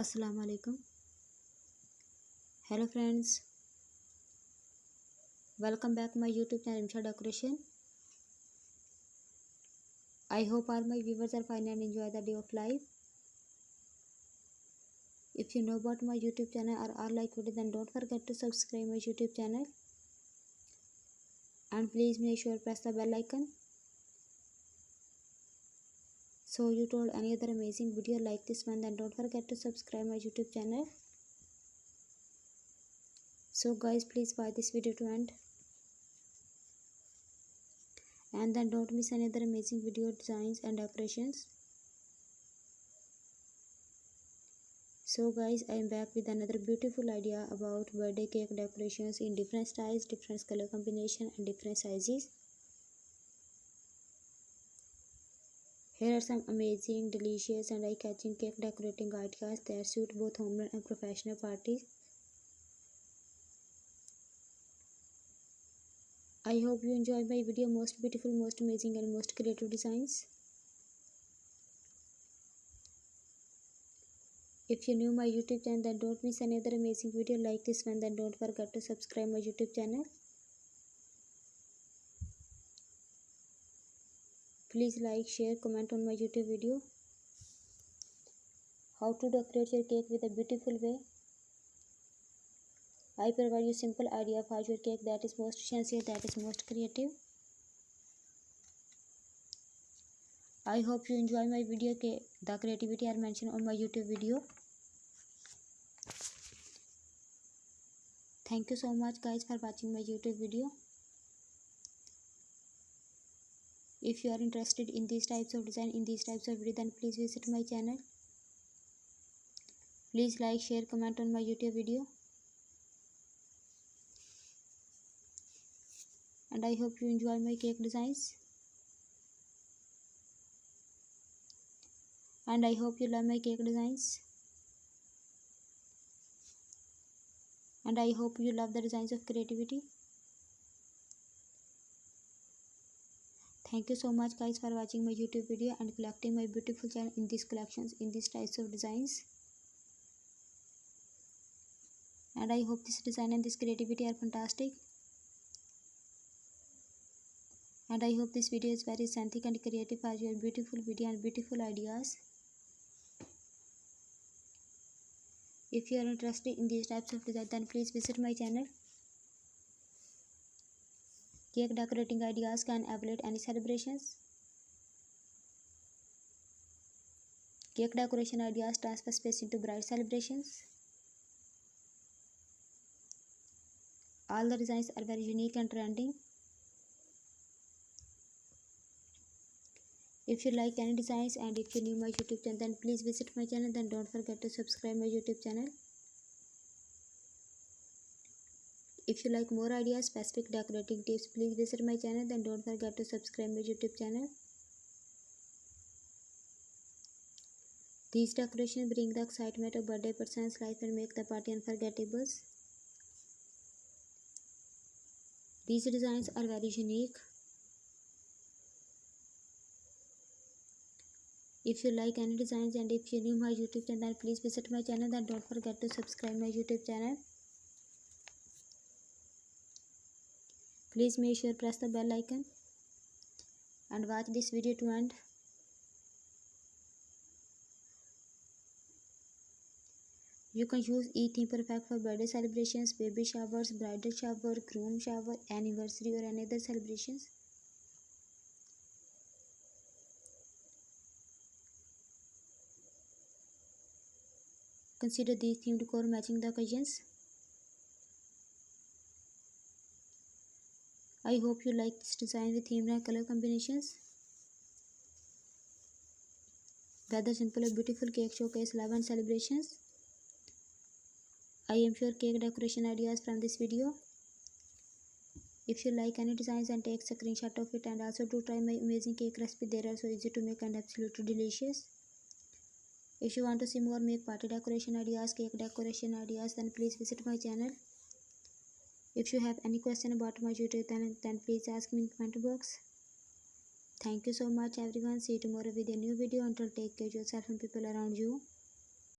Assalamu alaikum. Hello friends, welcome back my YouTube channel Rimsha Decoration. I hope all my viewers are fine and enjoy the day of life. If you know about my YouTube channel or are like video, then don't forget to subscribe my YouTube channel. And please make sure press the bell icon so you told any other amazing video like this one, then don't forget to subscribe my YouTube channel. So guys, please watch this video to end. And then don't miss another amazing video designs and decorations. So guys, I am back with another beautiful idea about birthday cake decorations in different styles, different color combination and different sizes. Here are some amazing, delicious and eye-catching cake decorating ideas that suit both home and professional parties. I hope you enjoy my video. Most beautiful, most amazing and most creative designs. If you new my YouTube channel, then don't miss another amazing video like this one, then don't forget to subscribe my YouTube channel. Please like, share, comment on my YouTube video. How to decorate your cake with a beautiful way. I provide you simple idea for your cake that is most sincere, that is most creative. I hope you enjoy my video. The creativity are mentioned on my YouTube video. Thank you so much guys for watching my YouTube video. If you are interested in these types of design, in these types of video, then please visit my channel. Please like, share, comment on my YouTube video. And I hope you enjoy my cake designs. And I hope you love my cake designs. And I hope you love the designs of creativity. Thank you so much guys for watching my YouTube video and collecting my beautiful channel in these collections, in these types of designs. And I hope this design and this creativity are fantastic. And I hope this video is very authentic and creative for your beautiful video and beautiful ideas. If you are interested in these types of design, then please visit my channel. Cake decorating ideas can evaluate any celebrations. Cake decoration ideas transfer space into bright celebrations. All the designs are very unique and trending. If you like any designs and if you new my YouTube channel, then please visit my channel. Then don't forget to subscribe my YouTube channel. If you like more ideas, specific decorating tips, please visit my channel. Then don't forget to subscribe my YouTube channel. These decorations bring the excitement of birthday person's life and make the party unforgettable. These designs are very unique. If you like any designs and if you new my YouTube channel, then please visit my channel. Then don't forget to subscribe my YouTube channel. Please make sure press the bell icon and watch this video to end. You can use each theme perfect for birthday celebrations, baby showers, bridal shower, groom shower, anniversary or any other celebrations. Consider these theme decor matching the occasions. I hope you like this design with theme and color combinations. Whether simple or beautiful cake showcase love and celebrations. I am sure cake decoration ideas from this video. If you like any designs, and take a screenshot of it and also do try my amazing cake recipe. They are so easy to make and absolutely delicious. If you want to see more make party decoration ideas, cake decoration ideas, then please visit my channel. If you have any question about my YouTube channel, then please ask me in comment box. Thank you so much everyone. See you tomorrow with a new video. Until take care of yourself and people around you.